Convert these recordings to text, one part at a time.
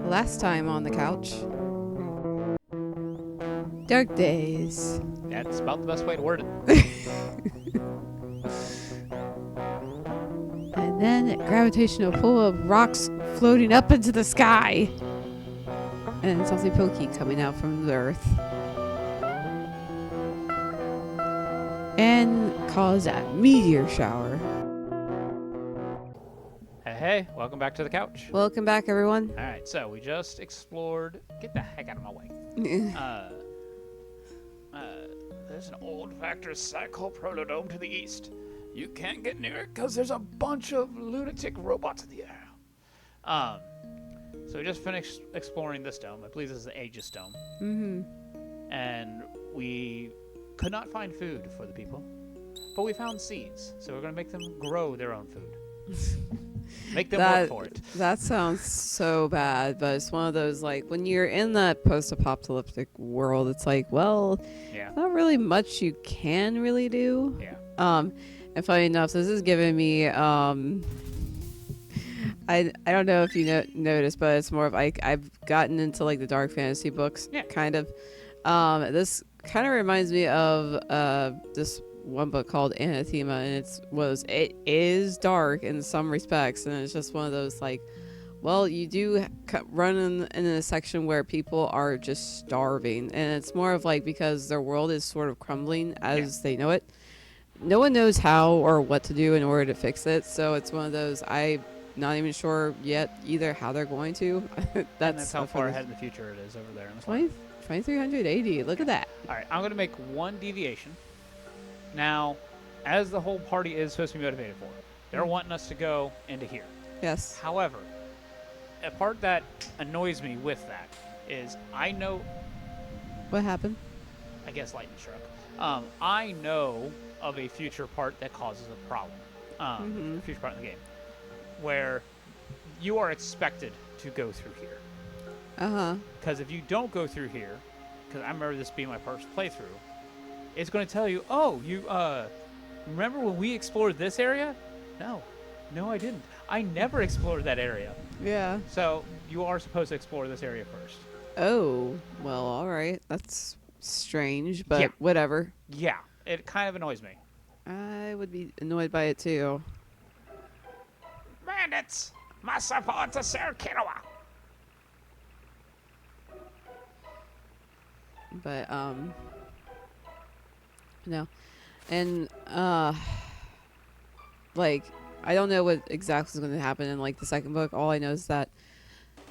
Last time on the couch. Dark days. That's about the best way to word it. And then a gravitational pull of rocks floating up into the sky. And something pokey coming out from the earth. And cause a meteor shower. Hey, welcome back to the couch. Welcome back, everyone. Alright, so we just explored... Get the heck out of my way. There's an old factory site called Protodome to the east. You can't get near it because there's a bunch of lunatic robots in the air. So we just finished exploring this dome. I believe this is the Aegis Dome. Mm-hmm. And we could not find food for the people, but we found seeds. So we're going to make them grow their own food. Make them work for it. That sounds so bad, but it's one of those, like, when you're in that post-apocalyptic world, it's like, well, Yeah. not really much you can really do. Yeah. And funny enough, this is giving me, I don't know if you noticed, but it's more of, like, I've gotten into, like, the dark fantasy books, Yeah. kind of. This kind of reminds me of, this one book called Anathema, and it is dark in some respects, and it's just one of those, like, well, you do run in a section where people are just starving, and it's more of like because their world is sort of crumbling as they know it. No one knows how or what to do in order to fix it, so it's one of those, I'm not even sure yet either how they're going to. That's how far ahead in the future it is over there. 2380, look at that. All right, I'm going to make one deviation. Now, as the whole party is supposed to be motivated for, they're wanting us to go into here. Yes. However, a part that annoys me with that is I know... What happened? I guess lightning struck. I know of a future part that causes a problem. A future part in the game. Where you are expected to go through here. Uh-huh. Because if you don't go through here, because I remember this being my first playthrough, it's going to tell you, oh, you, remember when we explored this area? No, I didn't. I never explored that area. Yeah. So you are supposed to explore this area first. Oh, well, all right. That's strange, but whatever. Yeah, it kind of annoys me. I would be annoyed by it too. Bandits! My support to Sir Kinoa! But, no. And, like, I don't know what exactly is going to happen in, like, the second book. All I know is that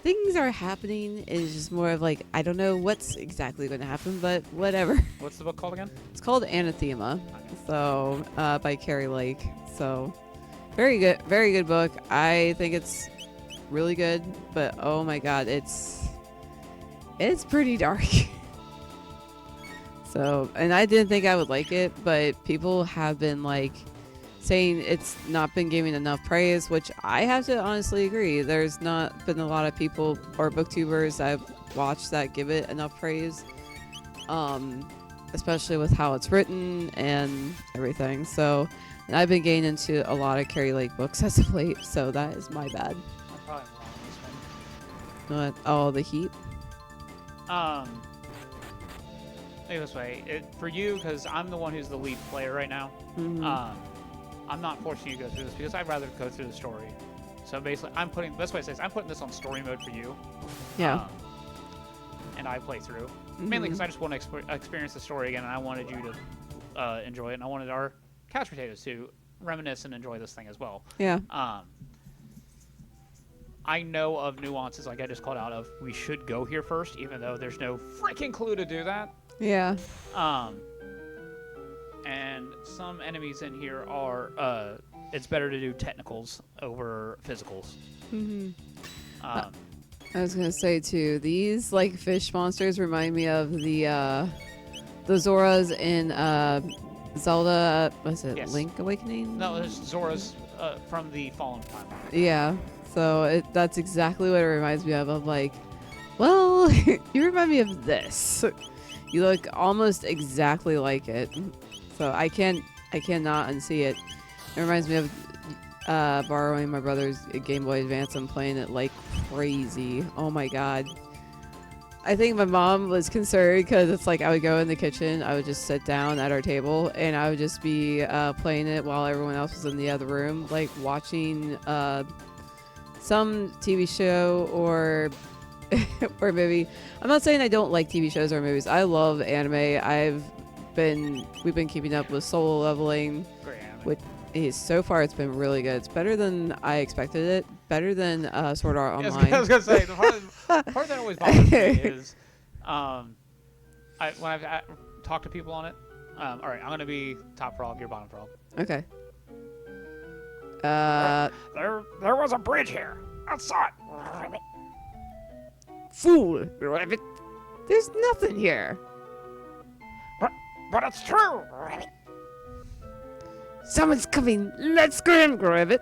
things are happening. It's just more of, like, I don't know what's exactly going to happen, but whatever. What's the book called again? It's called Anathema. So, by Carrie Lake. So, very good book. I think it's really good, but oh my god, it's pretty dark. So, and I didn't think I would like it, but people have been, like, saying it's not been giving enough praise, which I have to honestly agree. There's not been a lot of people or booktubers I've watched that give it enough praise, especially with how it's written and everything. So, and I've been getting into a lot of Carrie Lake books as of late, so that is my bad. I'm probably wrong on this one. Oh, the heat? Think this way, for you, because I'm the one who's the lead player right now, I'm not forcing you to go through this because I'd rather go through the story. So basically, I'm putting this on story mode for you. Yeah. And I play through. Mainly because I just want to experience the story again, and I wanted you to enjoy it, and I wanted our couch potatoes to reminisce and enjoy this thing as well. Yeah. I know of nuances, like I just called out, of we should go here first, even though there's no freaking clue to do that. Yeah. And some enemies in here are, it's better to do technicals over physicals. I was gonna say too, these, like, fish monsters remind me of the Zoras in Zelda. Was it Link Awakening? No, it's Zora's from the Fallen Planet. Yeah. So that's exactly what it reminds me of. I'm like, well, you remind me of this. You look almost exactly like it. So I cannot unsee it. It reminds me of borrowing my brother's Game Boy Advance and playing it like crazy. Oh my god. I think my mom was concerned because it's like I would go in the kitchen, I would just sit down at our table, and I would just be playing it while everyone else was in the other room, like watching some TV show or or movie. I'm not saying I don't like TV shows or movies. I love anime. We've been keeping up with Solo Leveling, Great anime. which is so far it's been really good. It's better than I expected it. Better than Sword Art Online. I was gonna say the part that always bothers me is, when I've talked to people on it. All right, I'm gonna be top frog, you're bottom frog. Okay. There was a bridge here. I saw it. Fool! Rabbit. There's nothing here. But it's true. Someone's coming. Let's scram, Rabbit.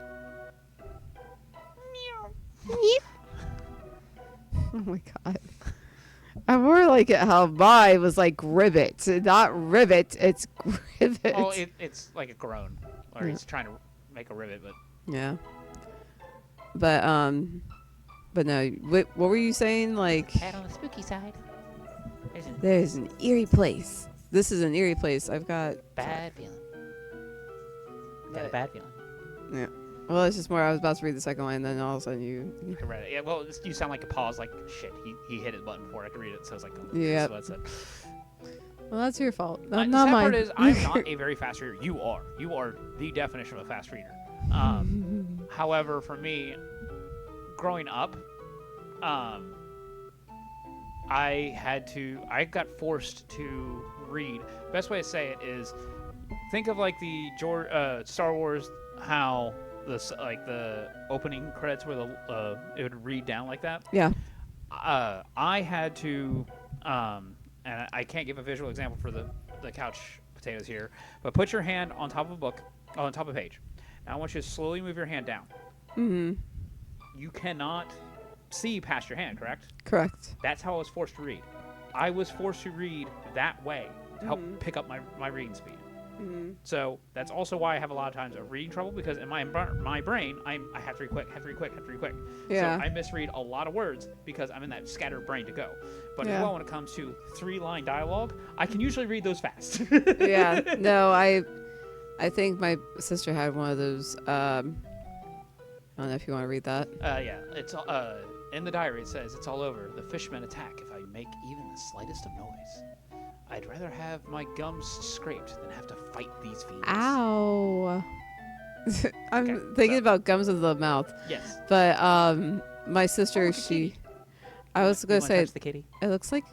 Oh my god. I more like it how mine was like ribbit. Not rivet, it's rivet. Oh, it's like a groan. Or he's trying to make a rivet, but... Yeah. But no, what were you saying? Like... Pat on the spooky side. There's an eerie place. This is an eerie place. I've got... Bad feeling. Got a bad feeling. Yeah. Well, it's just more. I was about to read the second one, and then all of a sudden you. I read it. Yeah, well, you sound like a pause, like, shit, he hit his button before I could read it, so I was like, oh, yeah. That's what it said. Well, that's your fault. The Not sad mine. part is, I'm not a very fast reader. You are. You are the definition of a fast reader. However, for me, growing up, I got forced to read. Best way to say it is, think of like the Star Wars, how the opening credits where it would read down like that. Yeah. I had to, and I can't give a visual example for the couch potatoes here, but put your hand on top of a book, on top of a page. Now I want you to slowly move your hand down. Mm-hmm. You cannot see past your hand, correct? Correct. That's how I was forced to read. I was forced to read that way to help pick up my reading speed. Mm-hmm. So that's also why I have a lot of times of reading trouble, because in my brain, I have to read quick, have to read quick. Yeah. So I misread a lot of words because I'm in that scattered brain to go. But Yeah. as well, when it comes to 3-line dialogue, I can usually read those fast. Yeah. No, I think my sister had one of those. I don't know if you want to read that. Yeah, it's in the diary. It says it's all over. The fishmen attack if I make even the slightest of noise. I'd rather have my gums scraped than have to fight these fiends. Ow. I'm Okay, thinking so- about gums of the mouth. Yes. But my sister, look, a kitty. I was gonna say touch the kitty. it looks like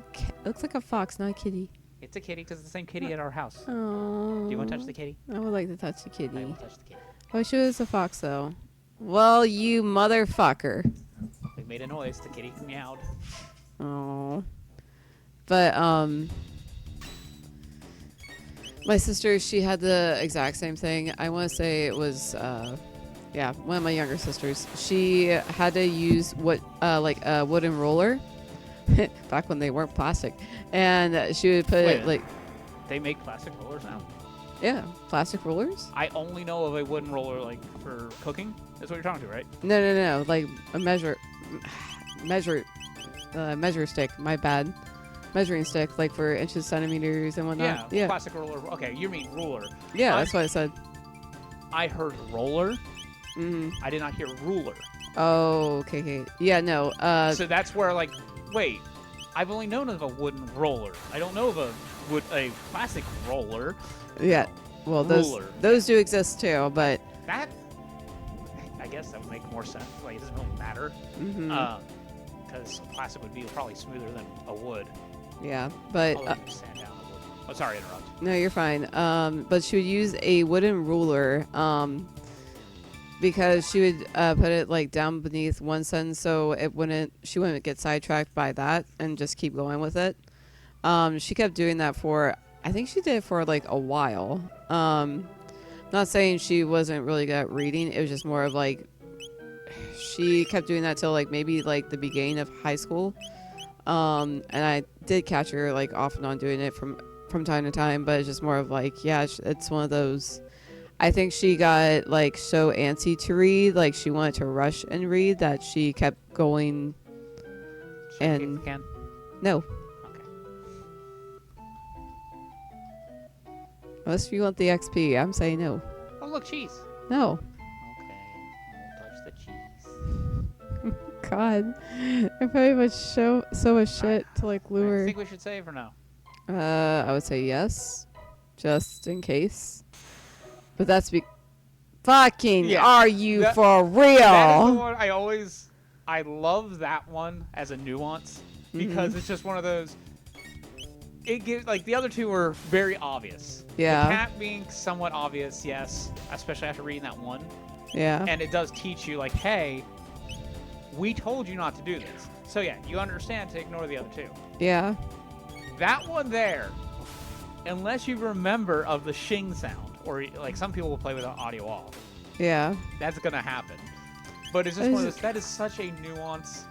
a fox, not a kitty. It's a kitty because it's the same kitty at our house. Oh. Do you want to touch the kitty? I would like to touch the I kitty. will touch the kitty. I wish it was a fox though. Well, you motherfucker. We made a noise. The kitty meowed. Oh. But my sister, she had the exact same thing. I want to say it was one of my younger sisters. She had to use like a wooden roller back when they weren't plastic, and she would put Wait a it like They make plastic rollers now. plastic rollers. I only know of a wooden roller like for cooking. That's what you're talking to, right? No, like a measure stick. My bad. Measuring stick, like for inches, centimeters, and whatnot. Yeah. Plastic roller. Okay, you mean ruler. Yeah, that's what I said. I heard roller. Mm-hmm. I did not hear ruler. Oh, okay. Yeah, no. So that's where, like, wait, I've only known of a wooden roller. I don't know of a plastic roller. Yeah. Well, Ruler. those do exist too, but That, I guess that would make more sense. Like, it doesn't really matter. mhm. Because plastic would be probably smoother than a wood. Yeah, but Although you sand down a wood. Oh, sorry to interrupt. no, you're fine. But she would use a wooden ruler, because she would put it like down beneath one sentence, so she wouldn't get sidetracked by that and just keep going with it. She kept doing that I think she did it for like a while. Not saying she wasn't really good at reading. It was just more of like she kept doing that till like maybe like the beginning of high school. And I did catch her like off and on doing it from time to time, but it's just more of like, yeah, it's one of those. I think she got like so antsy to read, like she wanted to rush and read that she kept going. Check And if you can. no, Okay. unless you want the XP, I'm saying no. Oh, look, cheese. No. Okay. I won't touch the cheese. God, I probably would show so much shit to like I lure. think we should save or no? I would say yes, just in case. But that's fucking. Yeah, Are you that- for real? That is the one I love that one as a nuance because Mhm. it's just one of those. It gives like the other two were very obvious. Yeah. The cat being somewhat obvious, yes, especially after reading that one, Yeah. and it does teach you like, hey, we told you not to do this. So yeah, you understand to ignore the other two. Yeah. That one there, unless you remember of the shing sound, or like some people will play with the audio off, Yeah. that's gonna happen. But it's just one of those. That is such a nuance.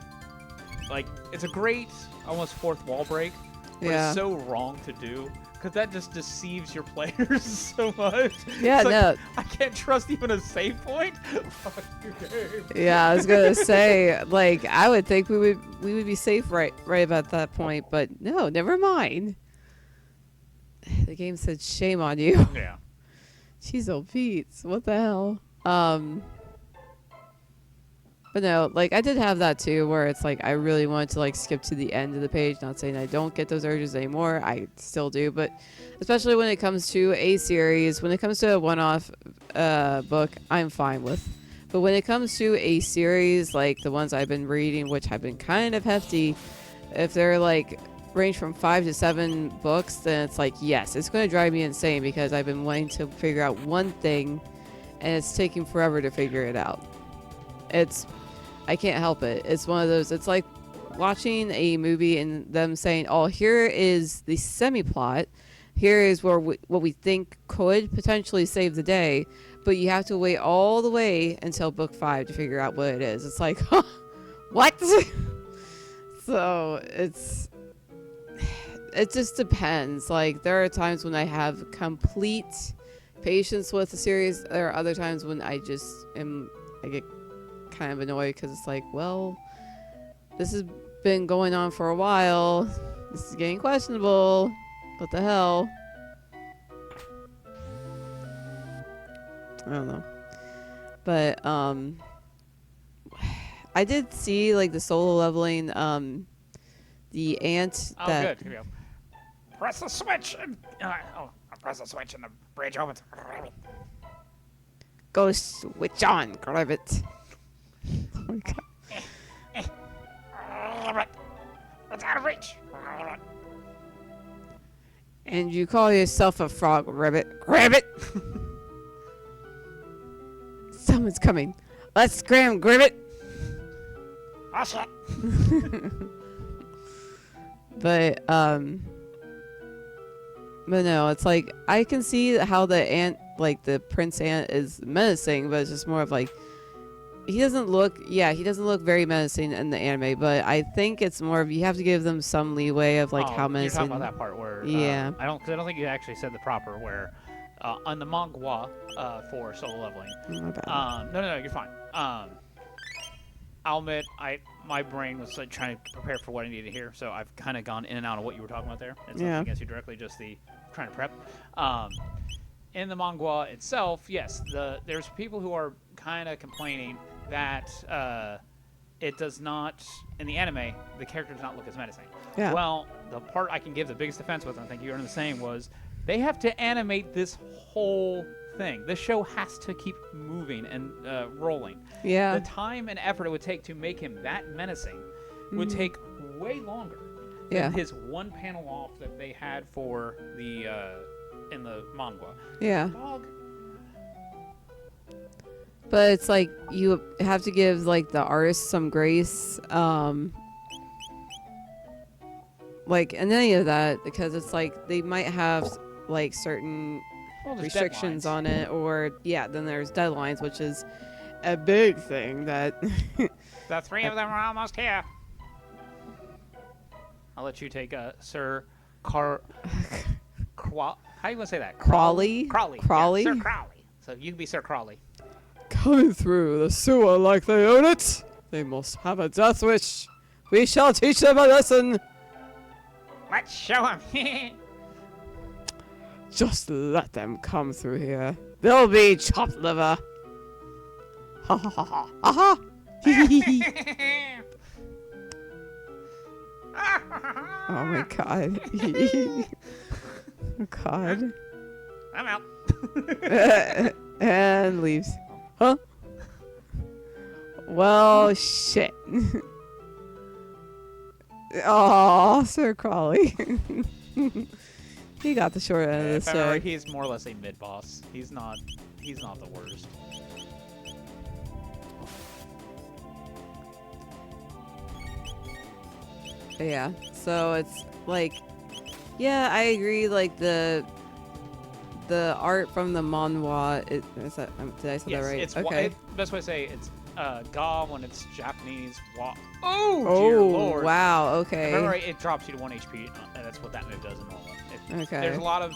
Like it's a great, almost fourth wall break. But Yeah. it's so wrong to do because that just deceives your players so much. Yeah. It's like, No. I can't trust even a save point. Fuck your game. Yeah. I was gonna say, like, I would think we would be safe right about that point, but no, never mind. The game said, "Shame on you." Yeah. Jeez, oh Pete's, what the hell? But no, like I did have that too, where it's like I really wanted to like skip to the end of the page. Not saying I don't get those urges anymore, I still do, but especially when it comes to a series, when it comes to a one-off book, I'm fine with. But when it comes to a series like the ones I've been reading, which have been kind of hefty, if they're like range from 5 to 7 books, then it's like yes, it's going to drive me insane because I've been wanting to figure out one thing, and it's taking forever to figure it out. I can't help it. It's one of those. It's like watching a movie and them saying, "Oh, here is the semi-plot. Here is what we think could potentially save the day," but you have to wait all the way until book 5 to figure out what it is. It's like, huh, what? So it just depends. Like there are times when I have complete patience with the series. There are other times when I get kind of annoyed because it's like, well, this has been going on for a while. This is getting questionable. What the hell? I don't know. But I did see like the solo leveling the ant Oh, that good. Here we go. Press the switch and press the switch and the bridge opens. goes switch on, grab it. Oh my god. It's out of reach. And you call yourself a frog, rabbit. Grab it! Someone's coming. Let's scram, grab it! Oh shit. But no, it's like I can see how the ant, like the prince ant, is menacing, but it's just more of like he doesn't look very menacing in the anime, but I think it's more of you have to give them some leeway of like how You're menacing. talking about that part where Yeah. I don't think you actually said the proper where on the manga for solo leveling. Oh, my bad. No, you're fine. I'll admit, my brain was like trying to prepare for what I needed to hear, so I've kind of gone in and out of what you were talking about there. It's nothing against you directly, just the trying to prep. In the manga itself, yes, there's people who are kind of complaining that it does not, in the anime, the character does not look as menacing. Yeah. Well, the part I can give the biggest defense with, and I think you're in the same, was they have to animate this whole thing. This show has to keep moving and rolling. Yeah. The time and effort it would take to make him that menacing would take way longer than his one panel off that they had for the in the manga. Yeah. Dog. But it's like you have to give like the artist some grace, like in any of that, because it's like they might have like certain There's restrictions deadlines. on it, or then there's deadlines, which is a big thing that The three of them are almost here. I'll let you take Sir How do you want to say that? Crawley? Crawley. Crawley? Yeah, Sir Crawley. So you can be Sir Crawley. Coming through the sewer like they own it. They must have a death wish. We shall teach them a lesson. Let's show him. Just let them come through here. They'll be chopped liver. Ha ha ha ha. Aha. Oh my god. Oh god. I'm out. And leaves. Huh? Well, shit. Oh, Sir Crawley. He got the short end of the If I'm right, stick. he's more or less a mid-boss. He's not the worst. Yeah. So it's like, yeah, I agree. Like the art from the manhwa. Is that? Did I say Yes, that right? it's Okay. best way to say it's ga when it's Japanese. Oh, dear Oh lord! wow. If I'm Okay. right, it drops you to 1 HP, and that's what that move does in normal. Okay. There's a lot of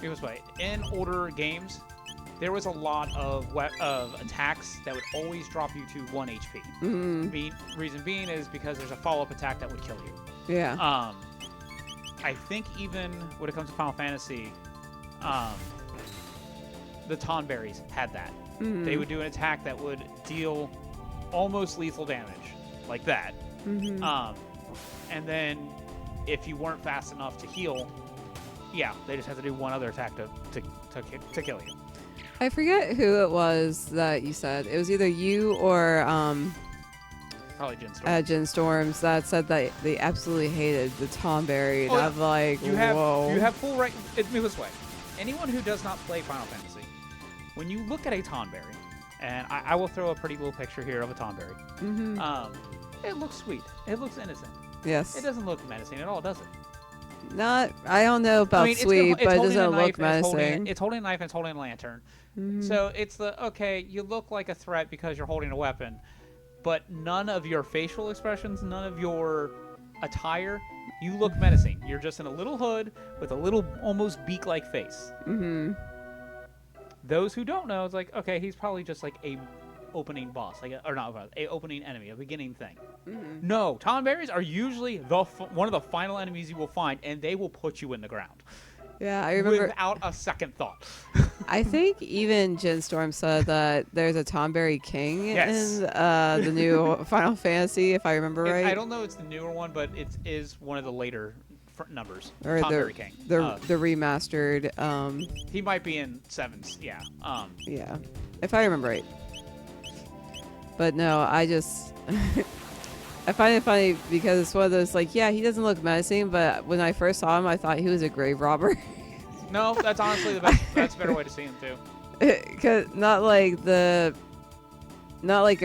this way in older games. There was a lot of attacks that would always drop you to 1 HP. Reason being is because there's a follow-up attack that would kill you. Yeah. I think even when it comes to Final Fantasy, the Tonberries had that. They would do an attack that would deal almost lethal damage, like that. And then if you weren't fast enough to heal, yeah, they just had to do one other attack to kill you. I forget who it was that you said. It was either you or Probably Jin Storm. Jin Storms that said that they absolutely hated the Tomberry. And Oh, yeah. I'm like, You have whoa. you have full right. It's me this way. Anyone who does not play Final Fantasy, when you look at a Tonberry, and I will throw a pretty little picture here of a Tonberry. It looks sweet. It looks innocent. Yes. It doesn't look menacing at all, does it? Not. I don't know about I mean, sweet, it's but it holding a doesn't knife look and menacing. It's holding a knife and it's holding a lantern. So it's okay, you look like a threat because you're holding a weapon, but none of your facial expressions, none of your attire, you look menacing. You're just in a little hood with a little almost beak-like face. Those who don't know, it's like, okay, he's probably just like a opening boss, like or not a opening enemy, a beginning thing. No, Tonberries are usually one of the final enemies you will find, and they will put you in the ground. Yeah, I remember. Without a second thought. I think even Jin Storm said that there's a Tomberry King Yes. in the new Final Fantasy, if I remember right. I don't know it's the newer one, but it is one of the later numbers. Or Tonberry King. the remastered. He might be in 7s, yeah. Yeah, if I remember right. But no, I just I find it funny because it's one of those like, yeah, he doesn't look menacing, but when I first saw him, I thought he was a grave robber. No, that's honestly the best. That's a better way to see him too. Cause not like a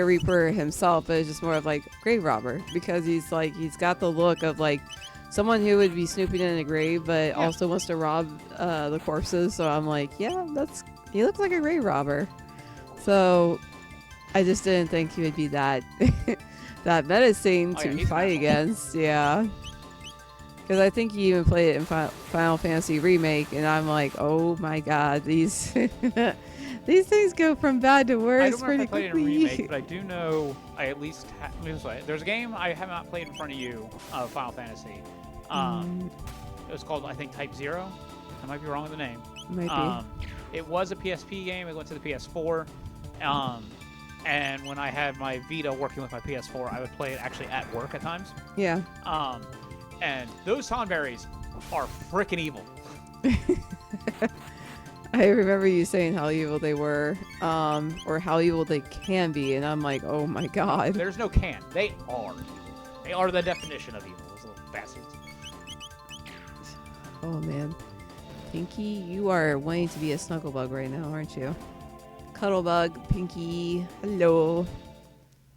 Reaper himself, but it's just more of like grave robber because he's got the look of like someone who would be snooping in a grave, but also wants to rob the corpses. So I'm like, yeah, he looks like a grave robber. So I just didn't think he would be that that menacing to fight against. Yeah. Because I think you even played it in Final Fantasy Remake, and I'm like, oh my god, these these things go from bad to worse I don't remember pretty if I played it in quickly. Remake, but I do know I at least there's a game I have not played in front of you of Final Fantasy. It was called, I think, Type 0. I might be wrong with the name. Might It was a PSP game. It went to the PS4. And when I had my Vita working with my PS4, I would play it actually at work at times. be. Yeah. And those Tonberries are freaking evil. I remember you saying how evil they were, or how evil they can be, and I'm like, oh my god. There's no can. They are. They are the definition of evil, those little bastards. Oh man. Pinky, you are wanting to be a snugglebug right now, aren't you? Cuddlebug, Pinky, hello.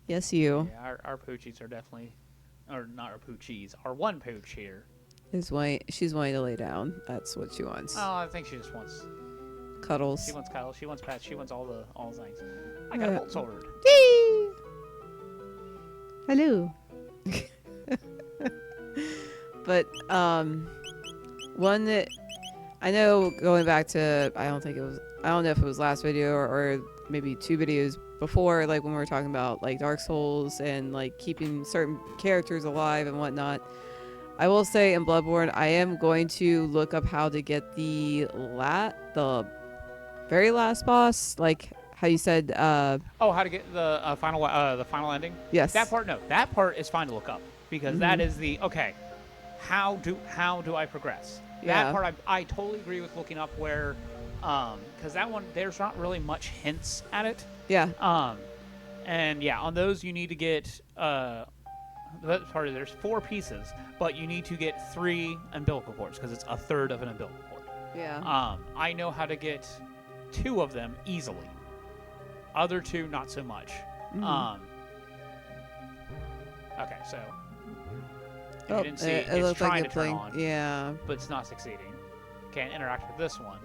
Yes, you. Yeah, our poochies are definitely, or not our poochies, our one pooch here. She's wanting to lay down. That's what she wants. Oh, I think she just wants Cuddles. She wants cuddles. She wants pets. She wants all the things. I got a bolt sword. Yay! Hello. But one that I know, going back to, I don't think it was, I don't know if it was last video or maybe 2 videos before, like when we were talking about like Dark Souls and like keeping certain characters alive and whatnot. I will say in Bloodborne, I am going to look up how to get the very last boss, like how you said. How to get the final ending? Yes. That part, no. That part is fine to look up because that is the okay. How do I progress? Yeah. That part, I totally agree with looking up where, because that one there's not really much hints at it. Yeah. And yeah, on those you need to get that part of there's 4 pieces, but you need to get 3 umbilical cords because it's a third of an umbilical cord. Yeah. I know how to get 2 of them easily. Other 2, not so much. Okay, so you didn't see it it's looked trying like to a turn thing. on, Yeah. but it's not succeeding. Can't interact with this one.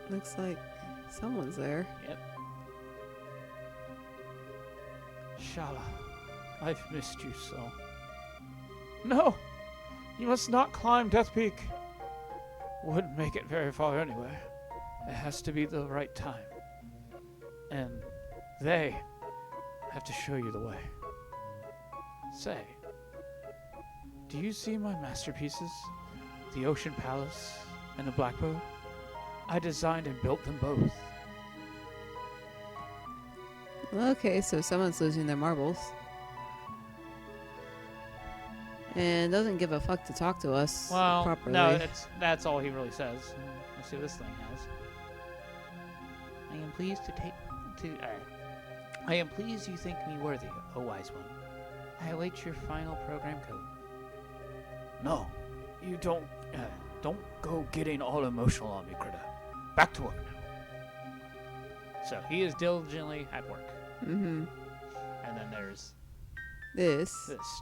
Looks like someone's there. Yep. Shala, I've missed you so. No! You must not climb Death Peak. Wouldn't make it very far anyway. It has to be the right time. And they have to show you the way. Say, do you see my masterpieces? The Ocean Palace and the Blackbird? I designed and built them both. Okay, so someone's losing their marbles. And doesn't give a fuck to talk to us properly. No, that's all he really says. Let's see what this thing has. I am pleased I am pleased you think me worthy, O wise one. I await your final program code. No, you don't go getting all emotional on me, Critter. Back to work now. So he is diligently at work. Mm-hmm. And then there's this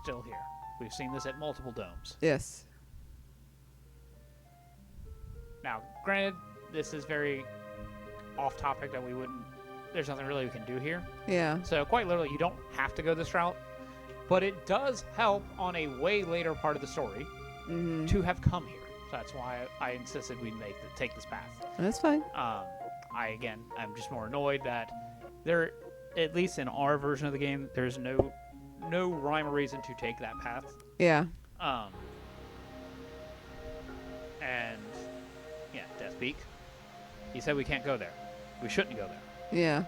still here. We've seen this at multiple domes. Yes. Now, granted, this is very off topic that there's nothing really we can do here. Yeah. So quite literally, you don't have to go this route, but it does help on a way later part of the story to have come here. So that's why I insisted we take this path. That's fine. I'm just more annoyed that there, at least in our version of the game, there's no rhyme or reason to take that path. Yeah. And yeah, Death Peak. He said we can't go there. We shouldn't go there. Yeah.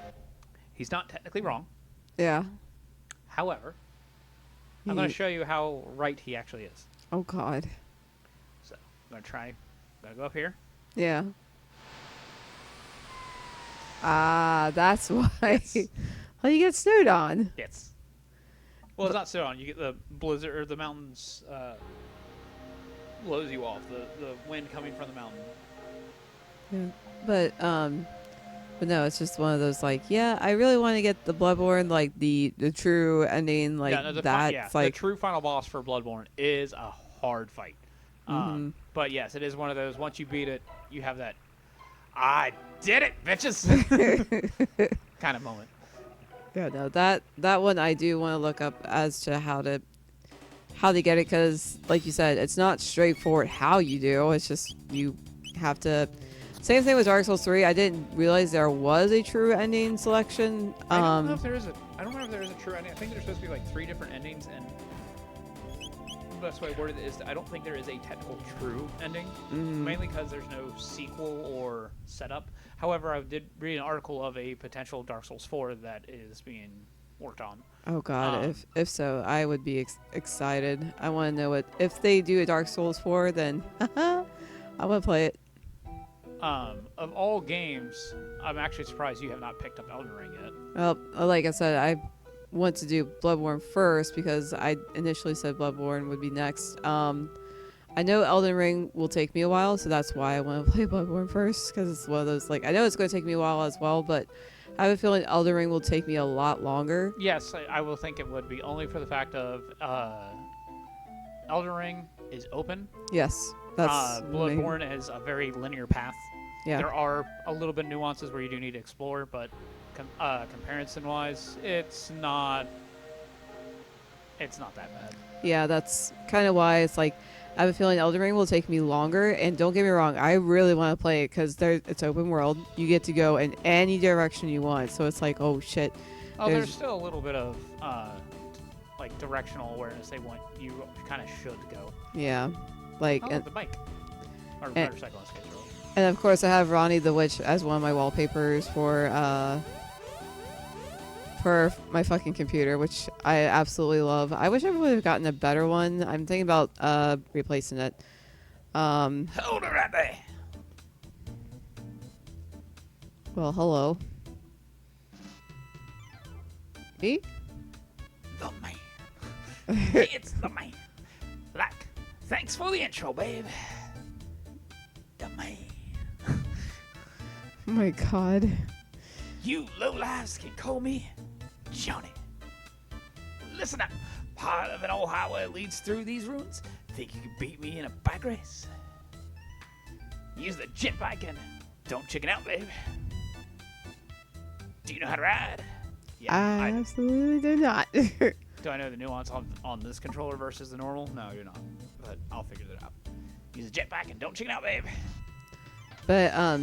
He's not technically wrong. Yeah. However, I'm going to show you how right he actually is. Oh God. So I'm going to go up here. Yeah. Ah, that's why. Yes. Well, you get snowed on. Yes. Well, it's not so on. You get the blizzard, or the mountains blows you off. The wind coming from the mountain. Yeah. But no, it's just one of those like, yeah, I really want to get the Bloodborne, like the true ending, like the true final boss for Bloodborne is a hard fight. But yes, it is one of those. Once you beat it, you have that, I did it, bitches, kind of moment. Yeah, no, that one I do want to look up as to how to get it, because like you said, it's not straightforward how you do. It's just you have to. Same thing with Dark Souls 3. I didn't realize there was a true ending selection. I don't know if there is a true ending. I think there's supposed to be like 3 different endings, and the best way to word it is I don't think there is a technical true ending, mainly because there's no sequel or setup. However, I did read an article of a potential Dark Souls 4 that is being worked on. Oh God, if so, I would be excited. I want to know if they do a Dark Souls 4, then I want to play it. Of all games, I'm actually surprised you have not picked up Elden Ring yet. Well, like I said, I want to do Bloodborne first because I initially said Bloodborne would be next. I know Elden Ring will take me a while, so that's why I want to play Bloodborne first, because it's one of those, like, I know it's going to take me a while as well, but I have a feeling Elden Ring will take me a lot longer. Yes, I will think it would be, only for the fact of Elden Ring is open. Yes. That's Bloodborne is a very linear path. Yeah. There are a little bit of nuances where you do need to explore, but comparison-wise, it's not that bad. Yeah, that's kind of why it's like I have a feeling Elden Ring will take me longer. And don't get me wrong, I really want to play it because it's open world. You get to go in any direction you want. So it's like, oh shit. Oh, there's still a little bit of like directional awareness. They want you kind of should go. Yeah, like the bike or motorcycle. And of course, I have Ronnie the Witch as one of my wallpapers for my fucking computer, which I absolutely love. I wish I would have gotten a better one. I'm thinking about replacing it. Hold it right there. Well, hello. Me? The man. It's the man. Like, thanks for the intro, babe. The man. Oh my god. You lowlifes can call me Johnny. Listen up. Part of an old highway leads through these ruins. Think you can beat me in a bike race? Use the jet bike and don't chicken out, babe. Do you know how to ride? Yeah, I absolutely do not. Do I know the nuance on this controller versus the normal? No, you're not. But I'll figure that out. Use a jetpack and don't chicken out, babe. But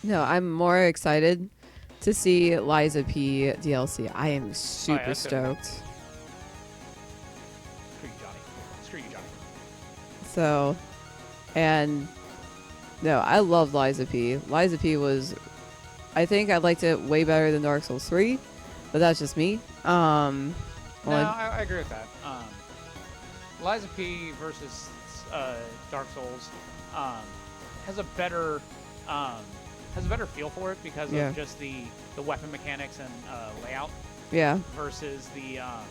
no, I'm more excited to see Liza P DLC. I am super stoked. Screw you, Johnny. Screw you, Johnny. So, and no, I love Liza P. Liza P was, I think I liked it way better than Dark Souls 3, but that's just me. No, I agree with that. Liza P versus Dark Souls has a better feel for it because of just the weapon mechanics and layout. Yeah. Versus the hang on,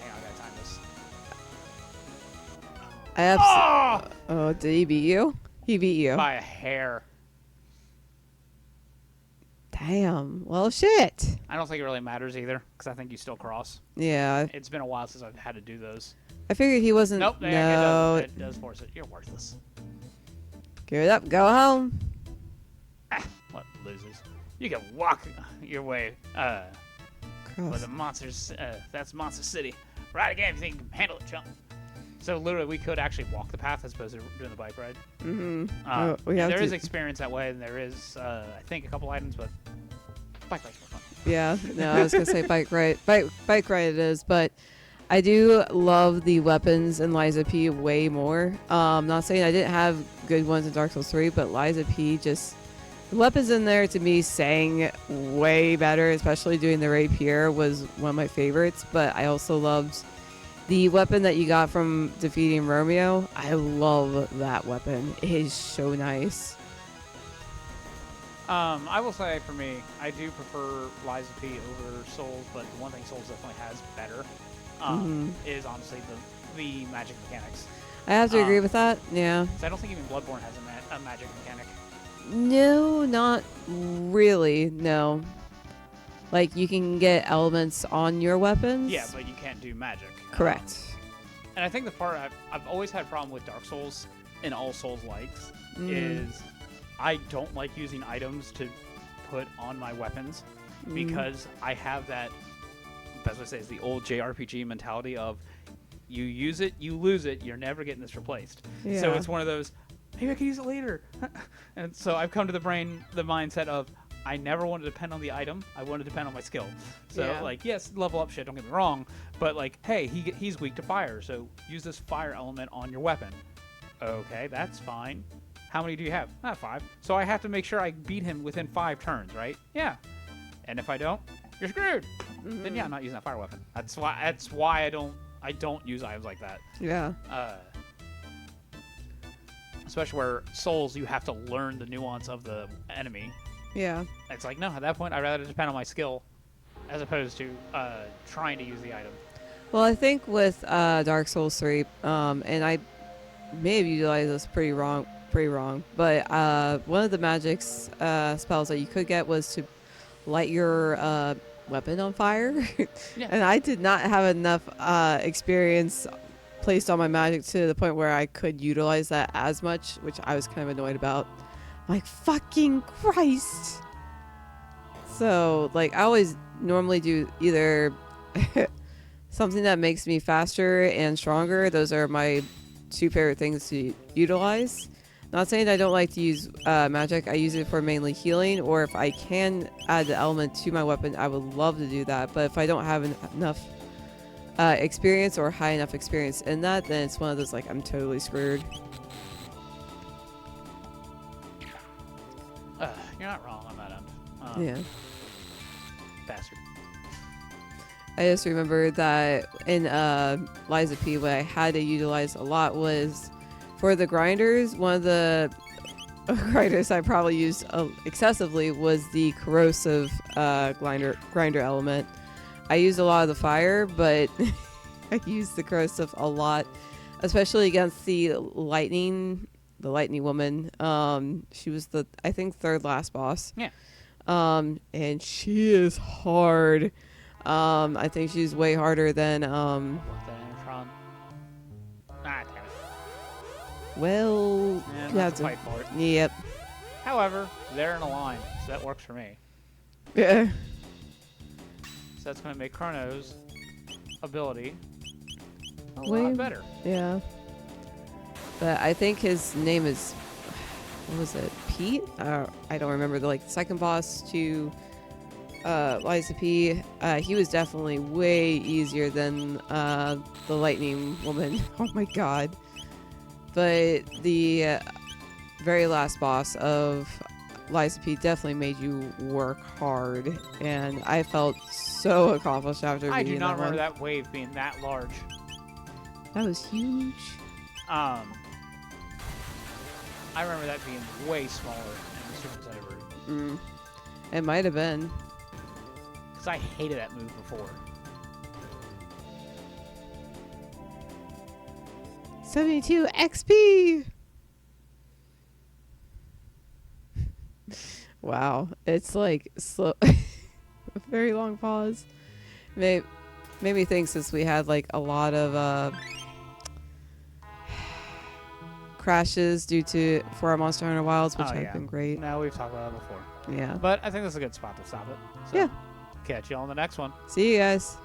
I gotta time this. Oh, did he beat you? He beat you by a hair. Damn. Well, shit. I don't think it really matters either, because I think you still cross. Yeah. It's been a while since I've had to do those. I figured he wasn't. Nope. No. It does force it. You're worthless. Give it up. Go home. What losers? You can walk your way. With the monsters. That's Monster City. Ride again if you think you can handle it, chump. So literally, we could actually walk the path as opposed to doing the bike ride. Mm-hmm. There is experience that way, and there is, I think, a couple items, but bike ride's more fun. Yeah, no, I was gonna say bike ride. Bike ride it is, but I do love the weapons in Liza P way more. Not saying I didn't have good ones in Dark Souls 3, but Liza P just the weapons in there to me sang way better. Especially doing the rapier was one of my favorites. But I also loved the weapon that you got from defeating Romeo. I love that weapon. It is so nice. I will say for me, I do prefer Liza P over Souls, but the one thing Souls definitely has better is honestly the magic mechanics. I have to agree with that. Yeah. So I don't think even Bloodborne has a magic mechanic. No, not really. No. Like you can get elements on your weapons. Yeah, but you can't do magic. Correct. And I think the part I've always had a problem with Dark Souls and all Souls likes is I don't like using items to put on my weapons because I have that, best way to say is the old JRPG mentality of you use it, you lose it, you're never getting this replaced. Yeah. So it's one of those, maybe I can use it later. And so I've come to the mindset of I never want to depend on the item. I want to depend on my skill. So like, yes, level up shit, don't get me wrong, but like, hey, he's weak to fire, so use this fire element on your weapon. Okay, that's fine. How many do you have? 5. So I have to make sure I beat him within 5 turns, right? Yeah. And if I don't, you're screwed. Then yeah, I'm not using that fire weapon. That's why I don't use items like that. Yeah. Especially where Souls, you have to learn the nuance of the enemy. Yeah. It's like, no, at that point, I'd rather depend on my skill as opposed to trying to use the item. Well, I think with Dark Souls 3, and I may have utilized this pretty wrong, but one of the magics spells that you could get was to light your weapon on fire. Yeah. And I did not have enough experience placed on my magic to the point where I could utilize that as much, which I was kind of annoyed about. Like, fucking Christ. So, like, I always normally do either something that makes me faster and stronger. Those are my two favorite things to utilize. Not saying I don't like to use magic. I use it for mainly healing, or if I can add the element to my weapon, I would love to do that. But if I don't have enough experience or high enough experience in that, then it's one of those like I'm totally screwed. You're not wrong on that end. Yeah. Bastard. I just remember that in Liza P, what I had to utilize a lot was for the grinders. One of the grinders I probably used excessively was the corrosive grinder element. I used a lot of the fire, but I used the corrosive a lot, especially against the lightning woman. She was the, I think, third last boss. Yeah. And she is hard. I think she's way harder than Damn it. well, Yeah, you have have to fight for it. Yep. However, they're in a line, so that works for me. Yeah. So that's going to make Chrono's ability a Way lot better. Yeah. But I think his name is, what was it, Pete? I don't remember. The second boss to Liza P. He was definitely way easier than the lightning woman. Oh my god. But the very last boss of Liza P definitely made you work hard, and I felt so accomplished after I beating do not that remember one. that wave being that large. That was huge. I remember that being way smaller in the Super Nintendo version. It might have been. Because I hated that move before. 72 XP. Wow, it's like slow. A very long pause. Made me think, since we had like a lot of crashes for our Monster Hunter Wilds, which have been great. No, we've talked about that before. Yeah. But I think this is a good spot to stop it. So, Yeah. Catch you on the next one. See you guys.